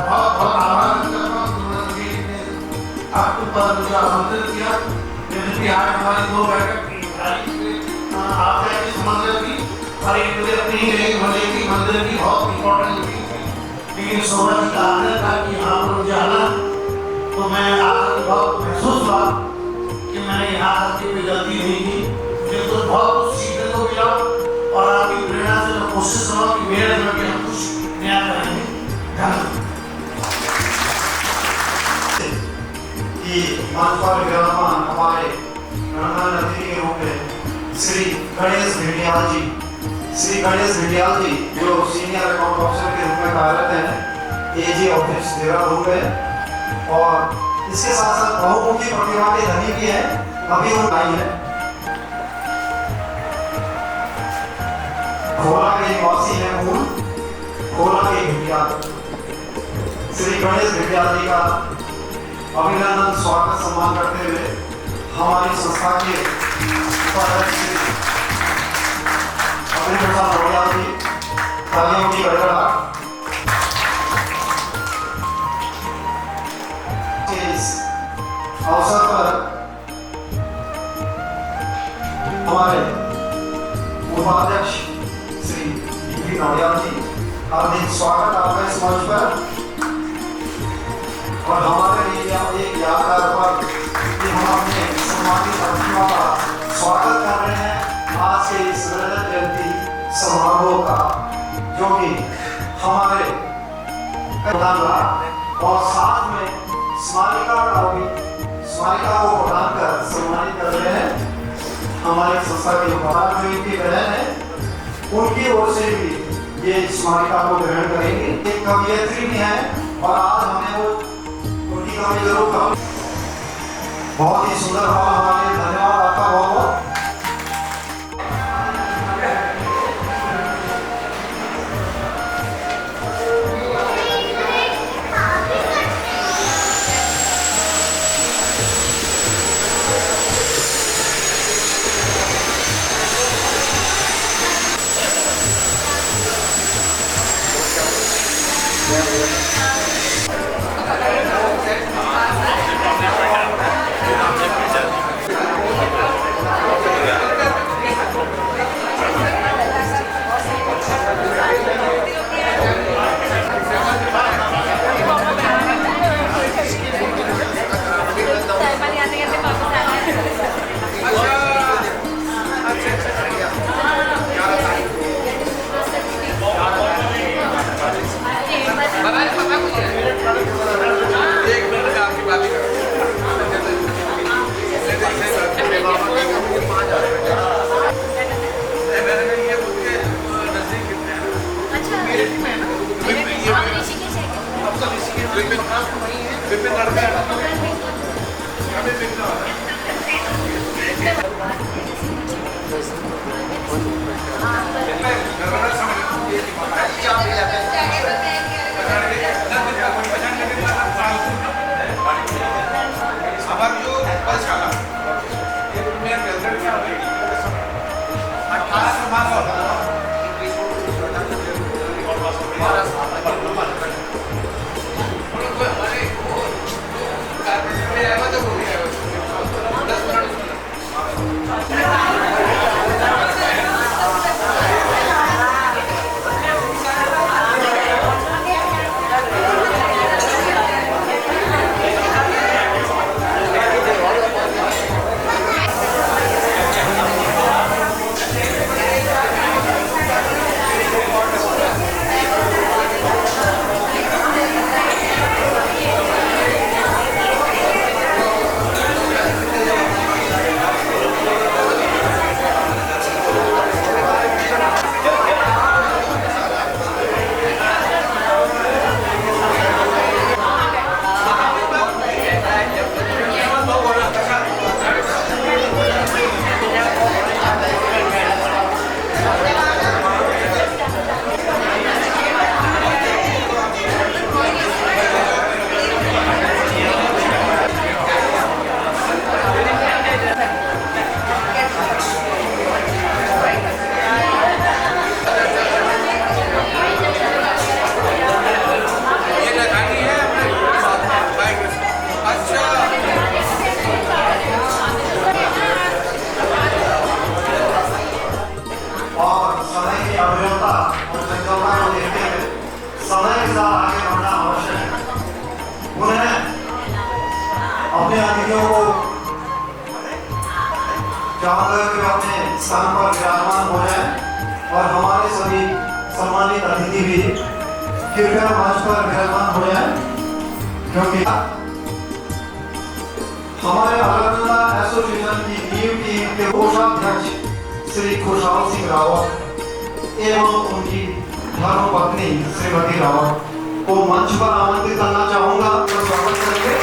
बहुत बहुत आभार व्यक्त करता हूँ। उन्होंने आपके ऊपर मुझे आमंत्रित किया। यद्यपि आज हमारी 2 बैठक की आप की मंदिर की और एक मुझे अपनी ही नहीं मंदिर की बहुत इम्पोर्टेंट मीटिंग थी, लेकिन शोभा जी का आग्रह था कि यहाँ पर मुझे आना, तो मैं आकर बहुत महसूस हुआ कि मैंने यहाँ आकर कोई गलती नहीं की। मुझे तो बहुत कुछ सीखने को मिला और आपकी प्रेरणा से मैं कोशिश करूँ कि मेरे में भी हम कुछ नया करेंगे। धन्यवाद। कि मंच पर विराजमान हमारे गणमान्य अतिथि के रूप में श्री गणेश भिंडियाल जी, जो सीनियर अकाउंट ऑफिसर के रूप में कार्यरत हैं एजी ऑफिस देहरादून में और इसके साथ साथ बहुमुखी प्रतिभा के धनी भी है, अभी वो आई है। खोला के निवासी है मूल खोला के भिंडियाल। श्री गणेश भिंडियाल जी का अभिनंदन स्वागत सम्मान करते हुए हमारी संस्था के उपाध्यक्ष अमित प्रसाद भटिया जी तालियों की गड़गड़ाहट। इस अवसर पर हमारे उपाध्यक्ष श्री डी नौडियाल जी, हार्दिक स्वागत आपका इस मंच पर। और हमारे लिए एक यादगार पल कि हम अपने सम्मानित अतिथियों का स्वागत कर रहे हैं आज के इस रजत जयंती समारोह का, जो कि हमारे प्रदान रहा और साथ में स्मारिका को प्रदान कर सम्मानित कर रहे हैं हमारी संस्था के उपहार जो इनकी बहन है, उनकी ओर से भी ये स्मारिका को ग्रहण करेंगे। एक कवियत्री भी है और आज हमें वो उनकी कवि जरूर करूँ। बहुत ही सुंदर भाव हमारे, धन्यवाद आपका बहुत बहुत। और समय की अभियंता और संकल्पना को देखते हुए समय के साथ आगे बढ़ना आवश्यक है। उन्हें अपने अतिथियों को चाहकर कि अपने स्थान पर विराजमान हो जाए और हमारे सभी सम्मानित अतिथि भी कृपया मंच पर विराजमान हो जाए, क्योंकि हमारे अलकनंदा एसोसिएशन की नींव टीम के कोषाध्यक्ष श्री खुशहाल सिंह रावत एवं उनकी धर्मपत्नी श्रीमती रावत को मंच पर आमंत्रित करना चाहूंगा और स्वागत करेंगे।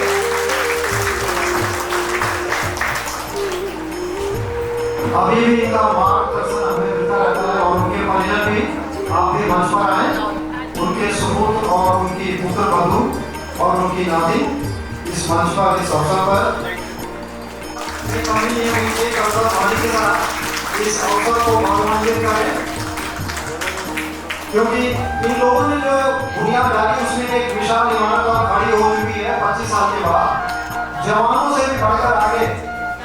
अभी भी इनका मार्गदर्शन हमें मिलता रहता है और उनके परिजन भी आपके मंच पर आए, उनके सुपुत्र और उनकी पुत्र बधू और उनकी नाती इस मंच पर इस अवसर पर इस अवसर को मनोरंजित करें, क्योंकि इन लोगों ने जो बुनियाद डाली उसमें एक विशाल इमारत और खड़ी हो चुकी है 25 साल के बाद। जवानों से भी बढ़कर आगे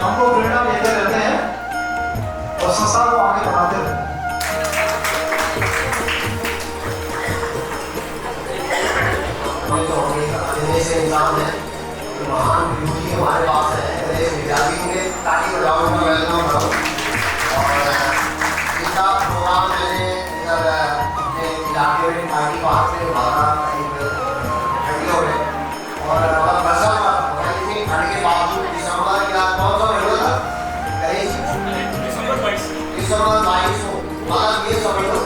हमको प्रेरणा देते रहते हैं और संस्था को आगे बढ़ाते रहते हैं। इंसान है महान विभूति हमारे पास है, विद्यार्थी होंगे ताकि वेलकम करो। और इसका प्रोग्राम मैंने इधर अपने इलाके में पार्टी पास में भागा ठंडियों में और वर्षा इतनी ठंड के बावजूद दिसंबर या कौन सा महीना था दिसंबर 22 को मतलब ये समझ लो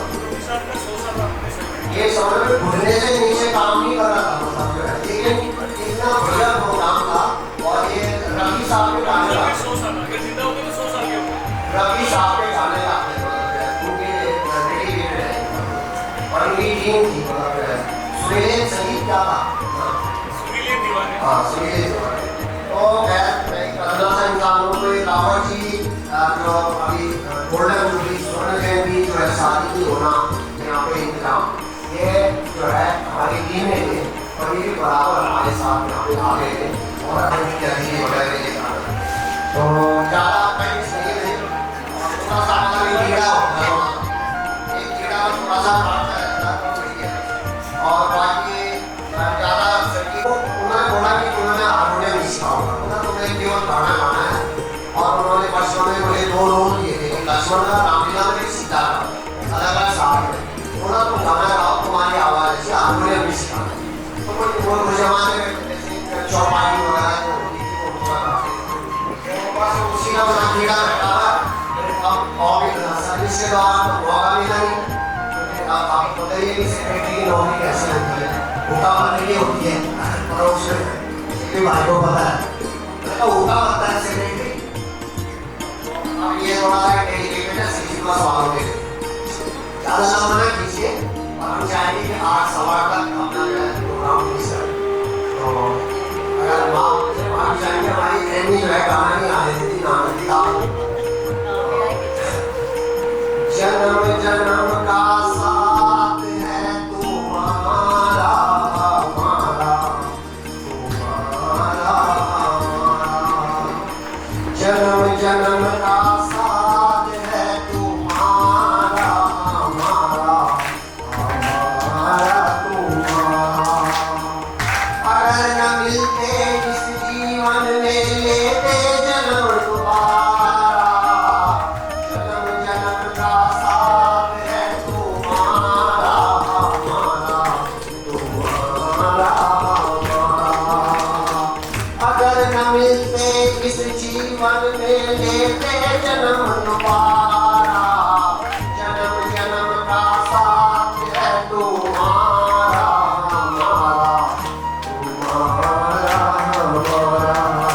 ये समझ लो घुटने से नीचे काम नहीं कर रहा था मतलब जो है, लेकिन इतना बढ़िया प्रोग्राम था। और ये रवि साहब के गाने रवि साहब के गाने और इनकी टीम थी सुनील संगीत क्या था सुनील दीवाने। तो मैं करना सा इंसान हूँ तो रावत जी जो अभी गोल्डन जुबली स्वर्ण जयंती जो है शादी की होना यहाँ पे इंतजाम ये जो है हमारी टीम में थे और ये भी बराबर हमारे साथ यहाँ पे आ गए थे और अतिथि वगैरह लेकर तो ज़्यादा टाइम नहीं थे और थोड़ा सा हमारी कीड़ा होता है एक कीड़ा थोड़ा सा काटता है और बाकी ज़्यादा उन्होंने बोला कि उन्होंने हारमोनियम नहीं सिखाऊंगा, उन्होंने तुम्हें केवल गाना गाना है। और उन्होंने बचपन में मुझे 2 रोल दिए थे, लक्ष्मण का रामलीला में सीता का अलग अलग साथ में उन्होंने तुम गाना गाओ तुम्हारी आवाज़ से हारमोनियम नहीं सिखाना। तो वो जमाने में जैसे चौपाई वगैरह जो होती थी वो बस उसी का बना कीड़ा बैठा था। अब और भी सर्विस के दौरान तो मौका मिला नहीं, आपको पता ही है कि सेक्रेटरी की नौकरी कैसे होती है, भूखा बनने की होती है। तो उसके भाई को पता है तो होता लगता है सेक्रेटरी। अब ये थोड़ा सा डेलीकेट है, सीधी बात सवाल होंगे, ज़्यादा ना मना कीजिए और हम चाहेंगे कि 8 सवा तक अपना जो है प्रोग्राम फिनिश करें। तो अगर आप चाहेंगे हमारी ट्रेनिंग जो है कहानी आदित्य नाम की था। जन्म जन्म का साथ है तुम्हारा हमारा, तुम्हारा हमारा। जन्म जन्म का साथ है तुम्हारा हमारा, हमारा तुम्हारा। अगर न मिलते इस जीवन में लेते जन्म दोबारा, जन्म जन्म का साथ है तुम्हारा हमारा, तुम्हारा हमारा। अगर न मिलते इस जीवन में लेते जन्म दोबारा, जन्म जन्म का साथ है तुम्हारा हमारा, तुम्हारा हमारा।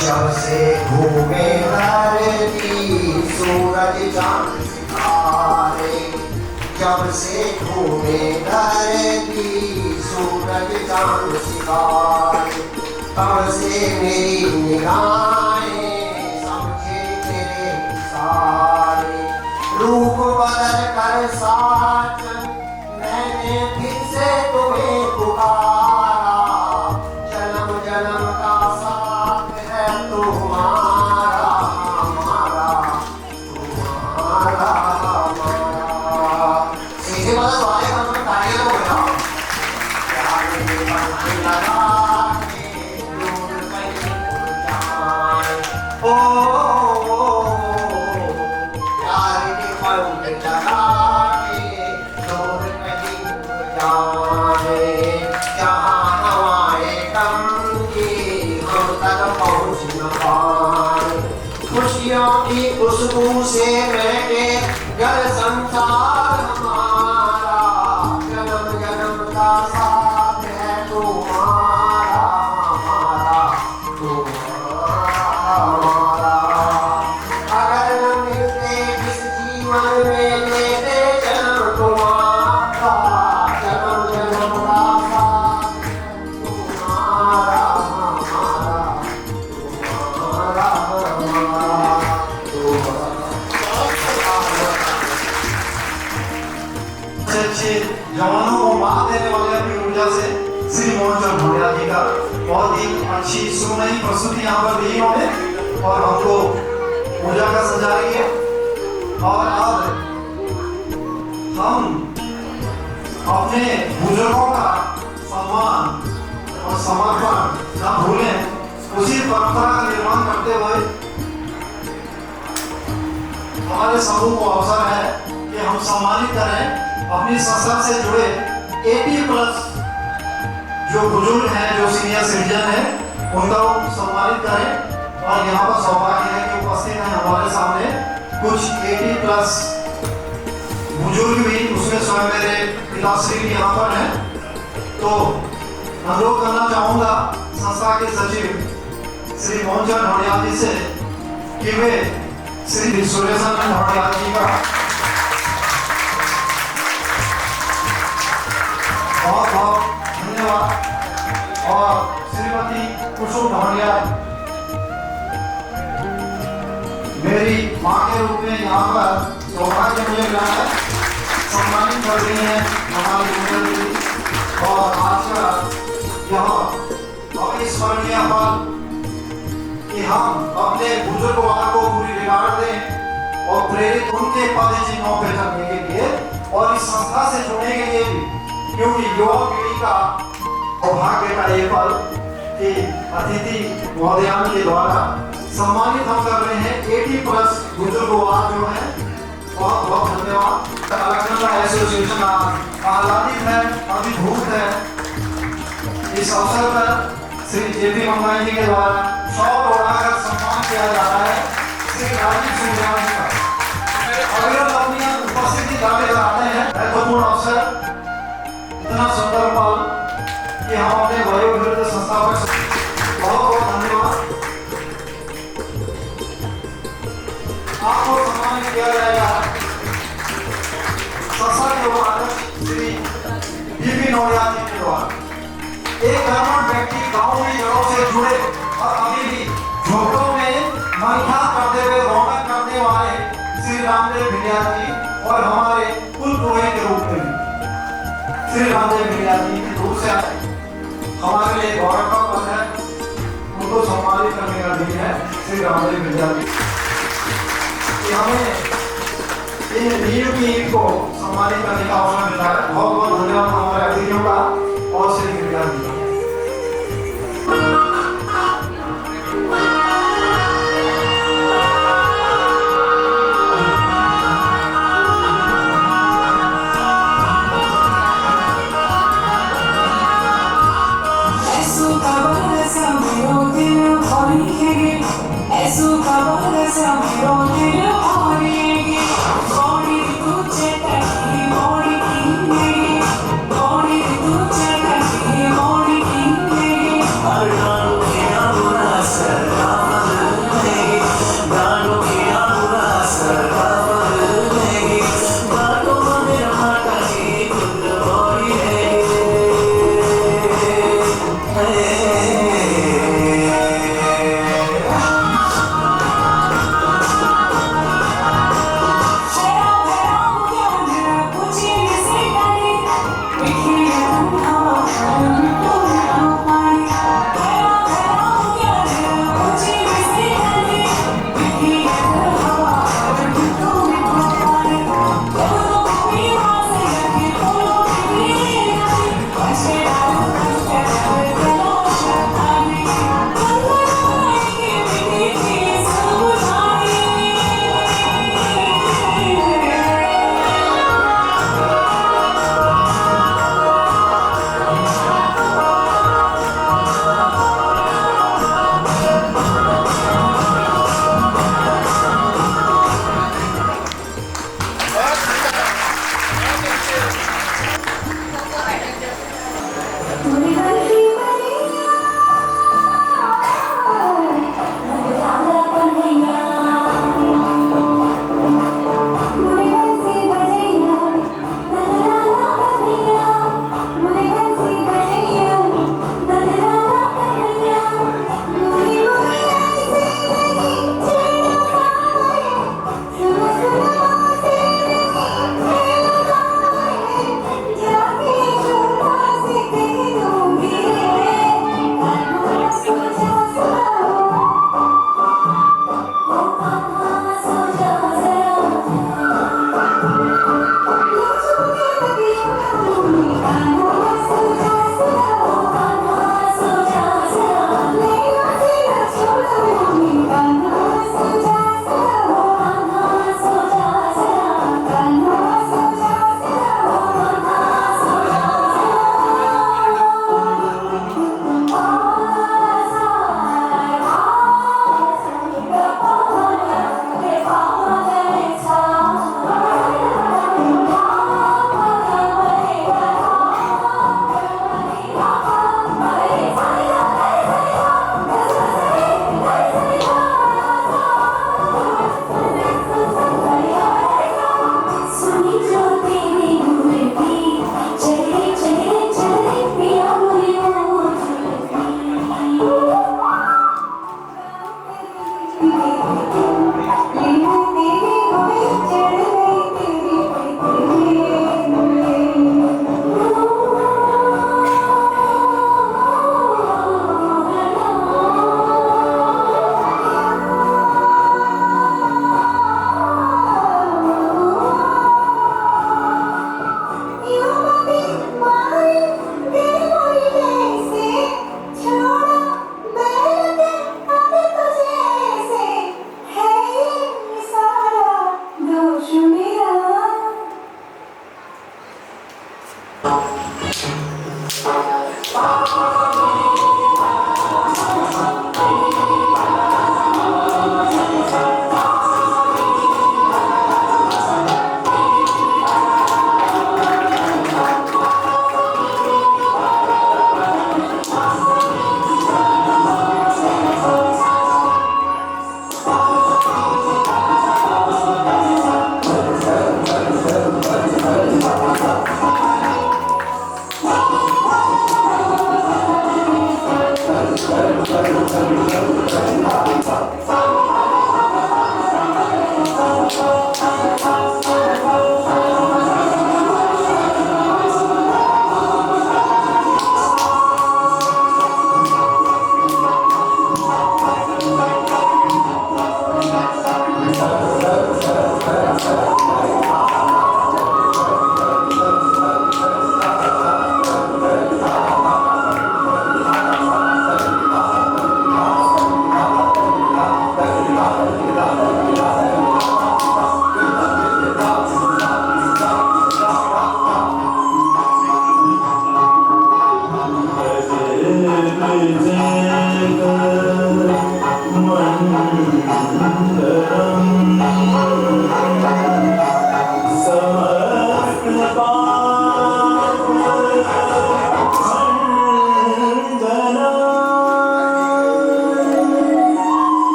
जब से घूमे धरती सूरज चांद सितारे, जब से घूमे धरती सूरज चांद सितारे, तब से मेरी निगाहें समझे तेरे सारे। रूप बदल कर साजन मैंने फिर से तुम्हें पुकारा, जन्म जन्म का साथ है तुम्हारा हमारा, तुम्हारा हमारा। सीधे वाला सवाल है, हम तालियां हो गया प्यार में मन लगा के दूर कहीं उड़ जाए। प्यार के पंख लगा के दूर कहीं उड़ जाए। जहाँ हवाएं कम की हम तक पहुँच न पाए। खुशियों की खुशबू से महके घर संसार हमारा, जन्म जन्म का साथ है तुम्हारा हमारा, तुम्हारा हमारा। अगर न मिलते इस जीवन में लेते जन्म तुम्हारा, जन्म जन्म का साथ है तुम्हारा हमारा, तुम्हारा हमारा, अच्छे जवानों को मात देने वाले अपनी ऊर्जा से श्री मोहन चंद भोटिया जी का बहुत ही अच्छी सुनहरी प्रस्तुति यहाँ पर दी इन्होंने और हमको ऊर्जा का संचार किया। और अब हम अपने बुजुर्गों का सम्मान और समर्पण न भूलें, उसी परंपरा का निर्माण करते हुए हमारे समूह को अवसर है कि हम सम्मानित करें अपनी संस्था से जुड़े 80+ जो बुजुर्ग हैं, जो सीनियर सिटीजन हैं, उनका सम्मानित करें। और यहाँ पर सौभाग्य है कि उपस्थित हैं हमारे सामने कुछ 80+ बुजुर्ग भी, उसमें स्वयं मेरे पिताश्री भी यहाँ पर हैं। तो अनुरोध करना चाहूँगा संस्था के सचिव श्री मोहन चंद भोटिया जी से कि वे श्री सुरेशन भोटिया जी का बहुत बहुत धन्यवाद और श्रीमती कुसुम ढोंडिया मेरी माँ के रूप में यहाँ पर सौभाग्य मुझे मिला है, सम्मानित कर रही हैं हमारी गुरुजन जी। और आज का यह अविस्मरणीय पल कि हम अपने बुजुर्गवार को पूरी रिगार्ड दें और प्रेरित उनके पद चिन्हों पे चलने के लिए और इस संस्था से जुड़ने के लिए भी, क्योंकि युवा पीढ़ी का सौभाग्य का ये पल कि अतिथि महोदयान के द्वारा सम्मानित हम कर रहे हैं 80+ बुजुर्गवार जो है। बहुत बहुत धन्यवाद। अलकनंदा एसोसिएशन आह्लादित है, अभिभूत है। इस अवसर पर श्री जेपी मंगाई जी के द्वारा शॉल ओढ़ाकर सम्मान किया जा रहा है श्री राजीव सुंदर जी का। अगर अपनी उपस्थिति दावे कराते हैं, महत्वपूर्ण अवसर, इतना सुंदर पल कि हम वयोवृद्ध संस्थापक बहुत बहुत धन्यवाद। आपको सम्मानित किया जाएगा संसद के अध्यक्ष श्री बीपी नौटियाल जी के द्वारा। एक कर्मठ व्यक्ति गांव की जड़ों से जुड़े और अभी भी झोंपड़ों में मंथा करते हुए रौनक करने वाले श्री रामदेव भिंडिया जी और हमारे कुल पुरोहित के रूप में श्री रामदेव भिंडिया जी की दूर से आए हमारे लिए गौरव का पद है। उनको सम्मानित करने का दिन है श्री रामदेव भिंडिया जी कि हमें इन वीर की ईद को सम्मानित करने का अवसर मिला है। बहुत बहुत धन्यवाद हमारे अतिथियों का और श्री भिंडिया जी का।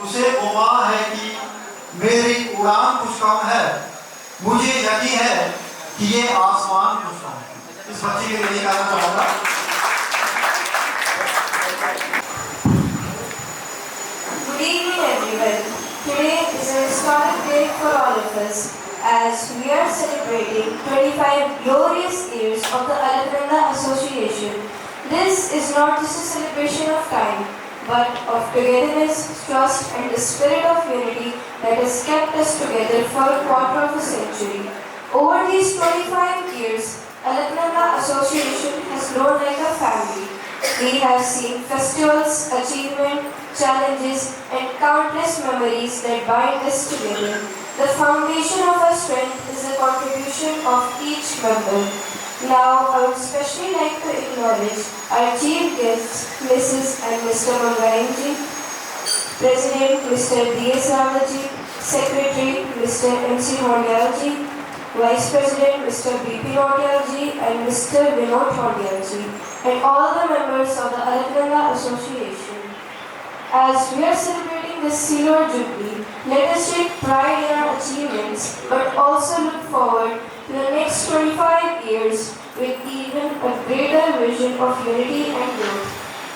उसे गुमान है कि मेरी उड़ान कुछ कम है, मुझे यकीन है कि ये आसमान कुछ कम है। इस बच्चे के लिए कहना चाहूँगा। Good evening, everyone. Today is a historic day for all of us as we are celebrating 25 glorious years of the Alapranda Association. This is not just a celebration of time, but of togetherness, trust, and the spirit of unity that has kept us together for a quarter of a century. Over these 25 years, Alapranda Association has grown like a family. We have seen festivals, achievement, challenges, and countless memories that bind us together. The foundation of our strength is the contribution of each member. Now, I would especially like to acknowledge our chief guests, Mrs. and Mr. Mangayanji, President Mr. D.S. Ramaji, Secretary Mr. M.C. Hondialji, Vice President Mr. B.P. Hondialji, and Mr. Vinod Hondialji, and all the members of the Alapranda Association. As we are celebrating this silver jubilee, let us take pride in our achievements, but also look forward to the next 25 years with even a greater vision of unity and growth.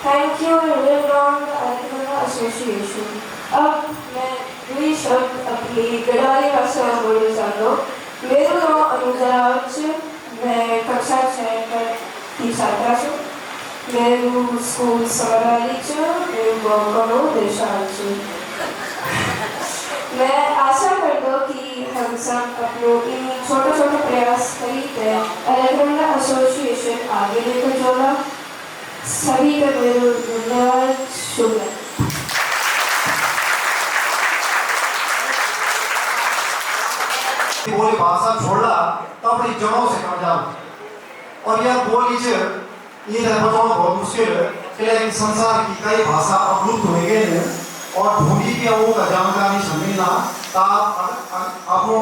Thank you and well done the Alapranda Association. अब मैं दुई शब्द अपनी गढ़वाली भाषा में बोलना चाहता हूँ। मेरा नाम अनुजा रावत है। मैं कक्षा 6 की छात्रा हूँ। मेरू स्कूल समरवाली गाँव देशाल छे। मैं आशा करता हूँ कि हम सब अपने इन छोटे छोटे प्रयास करीते अलकनंदा एसोसिएशन आगे लेकर चला। सभी का मेरा धन्यवाद। शुक्रिया। बोली भाषा छोड़ला तो अपनी जड़ों से कट जाओ और यह बोली ये बचाना बहुत मुश्किल है कि संसार की कई भाषा अवलुप्त हो गए हैं और ढूंढी की वो का जानकारी समझना ताप आपको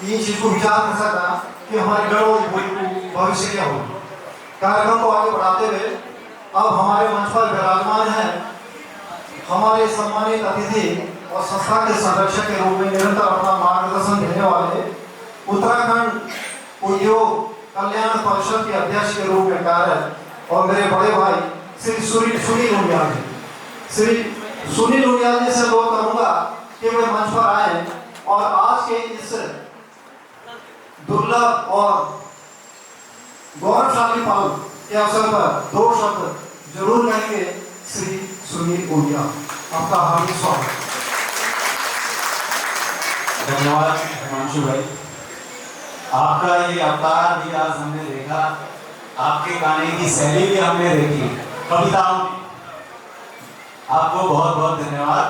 ये चीज को विचार कर सकता कि हमारे गढ़ों की बोली को भविष्य क्या होगी। कार्यक्रम को आगे बढ़ाते हुए अब हमारे मंच पर विराजमान है हमारे सम्मानित अतिथि और संस्था के संरक्षक के रूप में निरंतर अपना मार्गदर्शन देने वाले उत्तराखंड उद्योग कल्याण परिषद के अध्यक्ष के रूप में कार्यरत और मेरे बड़े भाई श्री सुनील उनियाल जी। श्री सुनील उनियाल जी से अनुरोध करूंगा कि वे मंच पर आए दुर्लभ और गौरवशाली पल के अवसर पर 2 शब्द जरूर कहेंगे श्री सुनील गोलिया। आपका हार्दिक स्वागत। धन्यवाद हिमांशु भाई, आपका ये अवतार भी आज हमने देखा, आपके गाने की शैली भी हमने देखी, कविताओं में। आपको बहुत बहुत धन्यवाद।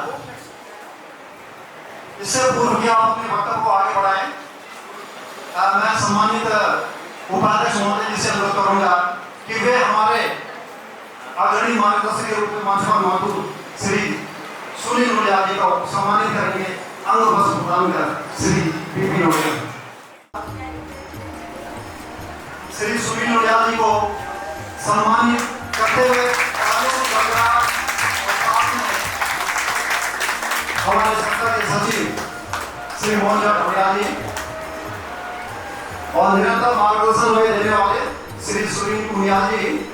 इससे पूर्व कि आप अपने वक्तव्य को आगे बढ़ाएं, मैं सम्मानित उपाध्यक्ष महोदय जी से अनुरोध करूंगा कि वे हमारे आदरणीय मार्गदर्शक के रूप में मंच पर मौजूद श्री सुनील गोलिया जी को सम्मानित करेंगे। अंग वस्त्र प्रदान कर श्री पीपी गोलिया। श्री सुनील गोलिया जी को सम्मानित करते हुए हमारे संस्था के सचिव श्री मोहन ढोलिया जी और निरंतर मार्गदर्शन में देने वाले श्री सुनील गोलिया जी